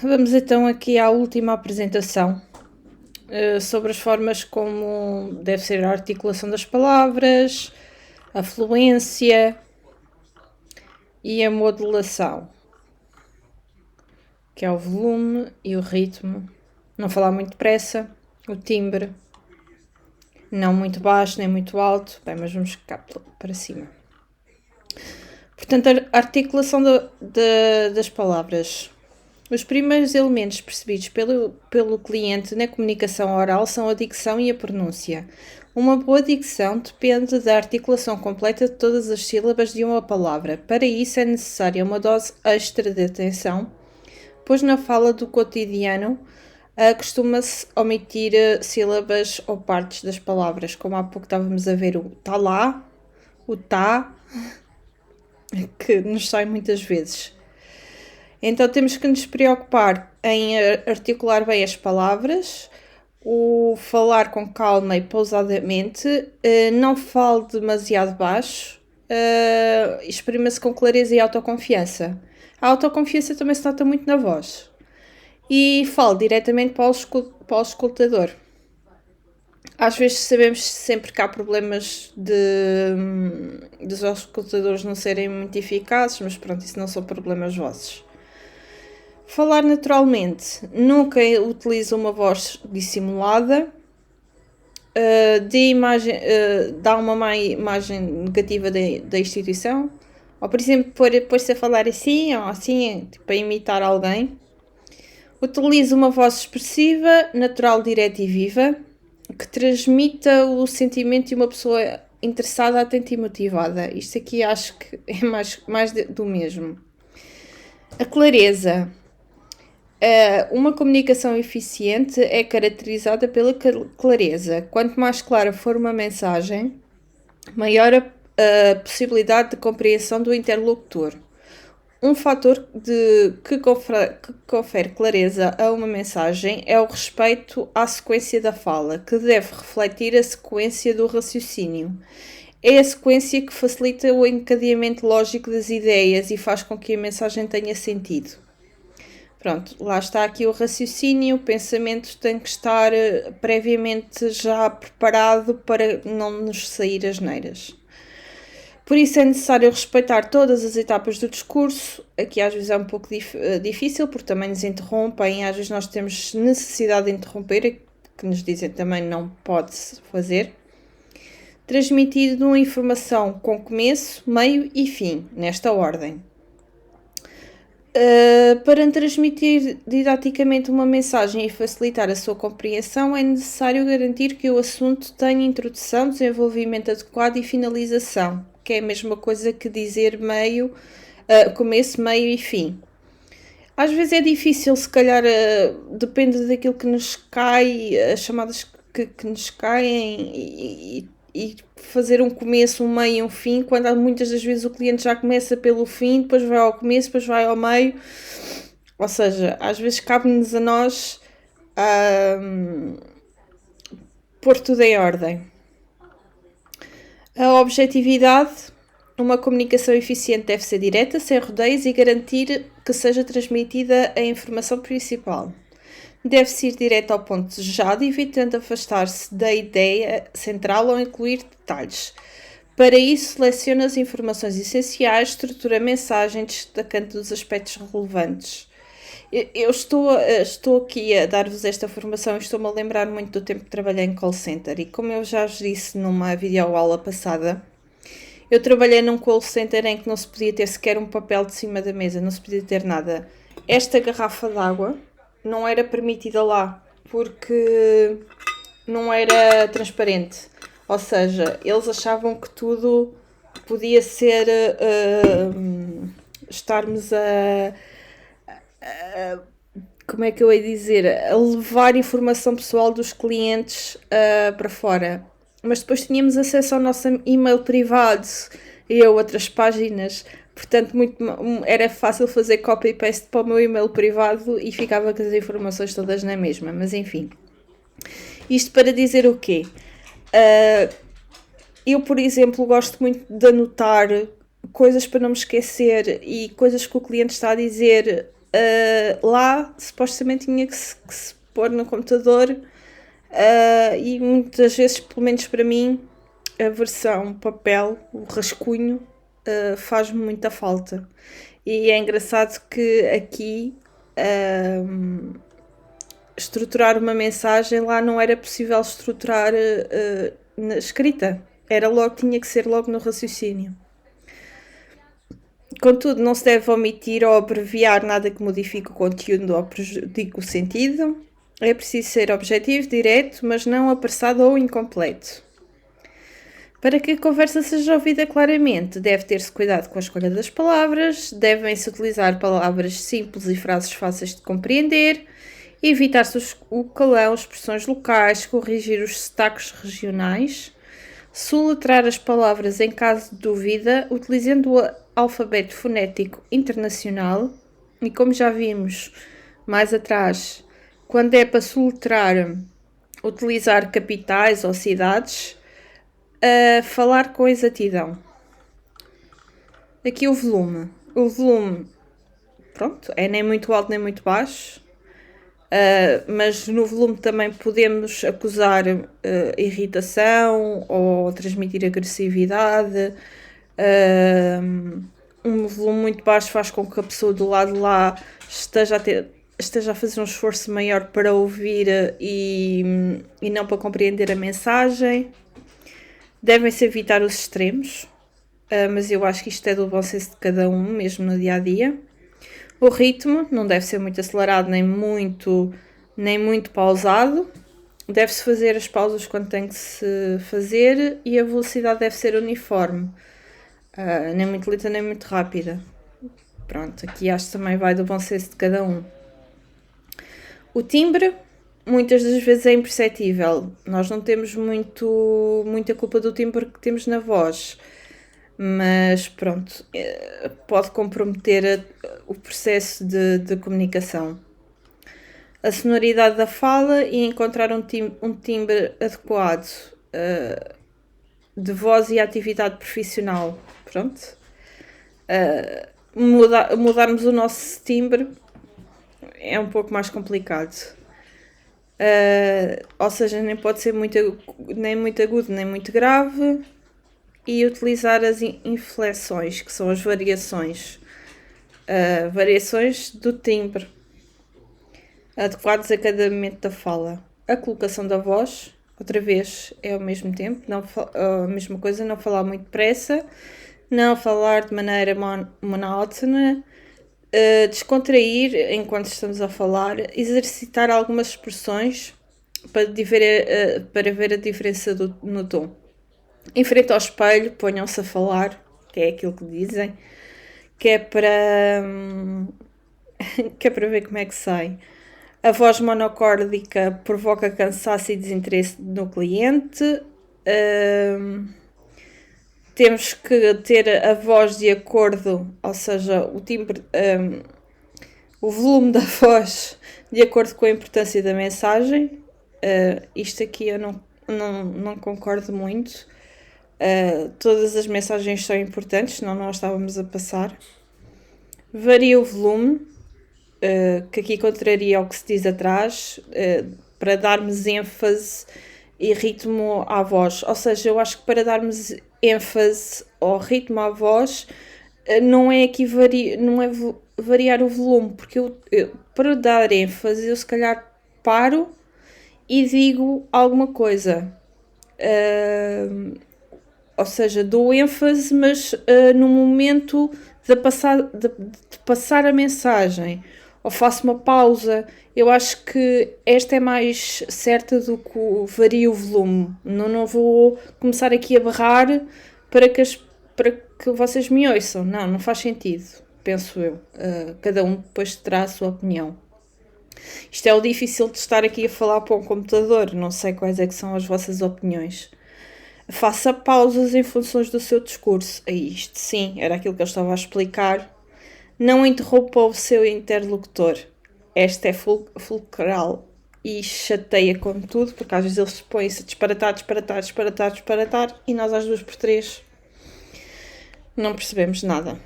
Vamos então aqui à última apresentação sobre as formas como deve ser a articulação das palavras, a fluência e a modulação, que é o volume e o ritmo. Não falar muito depressa, o timbre, não muito baixo nem muito alto. Bem, mas vamos ficar para cima. Portanto, a articulação das palavras. Os primeiros elementos percebidos pelo cliente na comunicação oral são a dicção e a pronúncia. Uma boa dicção depende da articulação completa de todas as sílabas de uma palavra. Para isso é necessária uma dose extra de atenção, pois na fala do cotidiano costuma-se omitir sílabas ou partes das palavras, como há pouco estávamos a ver o tá lá, o tá, que nos sai muitas vezes. Então temos que nos preocupar em articular bem as palavras, o falar com calma e pausadamente, não fale demasiado baixo, exprima-se com clareza e autoconfiança. A autoconfiança também se nota muito na voz. E fale diretamente para o escutador. Às vezes sabemos sempre que há problemas dos escutadores não serem muito eficazes, mas pronto, isso não são problemas vossos. Falar naturalmente. Nunca utilize uma voz dissimulada. Dá uma má imagem negativa da instituição. Ou, por exemplo, pôr-se a falar assim ou assim, tipo, a imitar alguém. Utilize uma voz expressiva, natural, direta e viva, que transmita o sentimento de uma pessoa interessada, atenta e motivada. Isto aqui acho que é mais do mesmo. A clareza. Uma comunicação eficiente é caracterizada pela clareza. Quanto mais clara for uma mensagem, maior a possibilidade de compreensão do interlocutor. Um fator que confere clareza a uma mensagem é o respeito à sequência da fala, que deve refletir a sequência do raciocínio. É a sequência que facilita o encadeamento lógico das ideias e faz com que a mensagem tenha sentido. Pronto, lá está aqui o raciocínio, o pensamento tem que estar previamente já preparado para não nos sair asneiras. Por isso é necessário respeitar todas as etapas do discurso. Aqui às vezes é um pouco difícil, porque também nos interrompem, às vezes nós temos necessidade de interromper, que nos dizem também não pode-se fazer. Transmitir uma informação com começo, meio e fim, nesta ordem. Para transmitir didaticamente uma mensagem e facilitar a sua compreensão, é necessário garantir que o assunto tenha introdução, desenvolvimento adequado e finalização, que é a mesma coisa que dizer começo, meio e fim. Às vezes é difícil, se calhar, depende daquilo que nos cai, as chamadas que nos caem e fazer um começo, um meio e um fim, quando muitas das vezes o cliente já começa pelo fim, depois vai ao começo, depois vai ao meio. Ou seja, às vezes cabe-nos a nós pôr tudo em ordem. A objetividade. Uma comunicação eficiente deve ser direta, sem rodeios e garantir que seja transmitida a informação principal. Deve-se ir direto ao ponto desejado, evitando afastar-se da ideia central ou incluir detalhes. Para isso, selecione as informações essenciais, estrutura a mensagem, destacando os aspectos relevantes. Eu estou aqui a dar-vos esta formação e estou-me a lembrar muito do tempo que trabalhei em call center. E como eu já vos disse numa videoaula passada, eu trabalhei num call center em que não se podia ter sequer um papel de cima da mesa, não se podia ter nada. Esta garrafa d'água não era permitida lá, porque não era transparente. Ou seja, eles achavam que tudo podia ser estarmos como é que eu ia dizer? A levar informação pessoal dos clientes para fora. Mas depois tínhamos acesso ao nosso e-mail privado e a outras páginas. Portanto, era fácil fazer copy e paste para o meu e-mail privado e ficava com as informações todas na mesma. Mas enfim. Isto para dizer o quê? Eu, por exemplo, gosto muito de anotar coisas para não me esquecer e coisas que o cliente está a dizer lá supostamente tinha que se pôr no computador, e muitas vezes, pelo menos para mim, a versão papel, o rascunho, faz-me muita falta. E é engraçado que aqui estruturar uma mensagem lá não era possível estruturar na escrita. Tinha que ser logo no raciocínio. Contudo, não se deve omitir ou abreviar nada que modifique o conteúdo ou prejudique o sentido. É preciso ser objetivo, direto, mas não apressado ou incompleto. Para que a conversa seja ouvida claramente, deve ter-se cuidado com a escolha das palavras, devem-se utilizar palavras simples e frases fáceis de compreender, evitar-se o calão, expressões locais, corrigir os sotaques regionais, soletrar as palavras em caso de dúvida, utilizando o alfabeto fonético internacional, e como já vimos mais atrás, quando é para soletrar, utilizar capitais ou cidades, falar com exatidão. Aqui o volume. O volume, pronto, é nem muito alto nem muito baixo, mas no volume também podemos acusar irritação ou transmitir agressividade. Um volume muito baixo faz com que a pessoa do lado de lá esteja a fazer um esforço maior para ouvir e não para compreender a mensagem. Devem-se evitar os extremos, mas eu acho que isto é do bom senso de cada um, mesmo no dia a dia. O ritmo não deve ser muito acelerado nem muito pausado. Deve-se fazer as pausas quando tem que se fazer e a velocidade deve ser uniforme, nem muito lenta nem muito rápida. Pronto, aqui acho que também vai do bom senso de cada um. O timbre muitas das vezes é imperceptível. Nós não temos muita culpa do timbre que temos na voz, mas pronto, pode comprometer o processo de comunicação. A sonoridade da fala e encontrar um timbre adequado de voz e atividade profissional. Pronto. Mudarmos o nosso timbre é um pouco mais complicado. Ou seja, nem pode ser nem muito agudo nem muito grave, e utilizar as inflexões, que são as variações do timbre adequados a cada momento da fala. A colocação da voz, outra vez, é ao mesmo tempo, a mesma coisa, não falar muito depressa, não falar de maneira monótona, descontrair enquanto estamos a falar, exercitar algumas expressões para ver a diferença no tom. Em frente ao espelho, ponham-se a falar, que é aquilo que dizem, que é para ver como é que sai. A voz monocórdica provoca cansaço e desinteresse no cliente. Temos que ter a voz de acordo, ou seja, o timbre, o volume da voz de acordo com a importância da mensagem. Isto aqui eu não concordo muito. Todas as mensagens são importantes, senão não as estávamos a passar. Varia o volume, que aqui contraria ao que se diz atrás, para darmos ênfase e ritmo à voz. Ou seja, eu acho que para darmos ênfase ao ritmo à voz, não é variar o volume, porque eu para dar ênfase, eu se calhar paro e digo alguma coisa. Ou seja, dou ênfase, mas no momento de passar a mensagem, ou faço uma pausa. Eu acho que esta é mais certa do que varia o volume. Não vou começar aqui a berrar para que vocês me ouçam. Não faz sentido, penso eu. Cada um depois terá a sua opinião. Isto é o difícil de estar aqui a falar para um computador. Não sei quais é que são as vossas opiniões. Faça pausas em funções do seu discurso. Isto sim, era aquilo que eu estava a explicar. Não interrompa o seu interlocutor. Esta é fulcral e chateia com tudo, porque às vezes eles põem-se a disparatar, e nós às 2 por 3 não percebemos nada.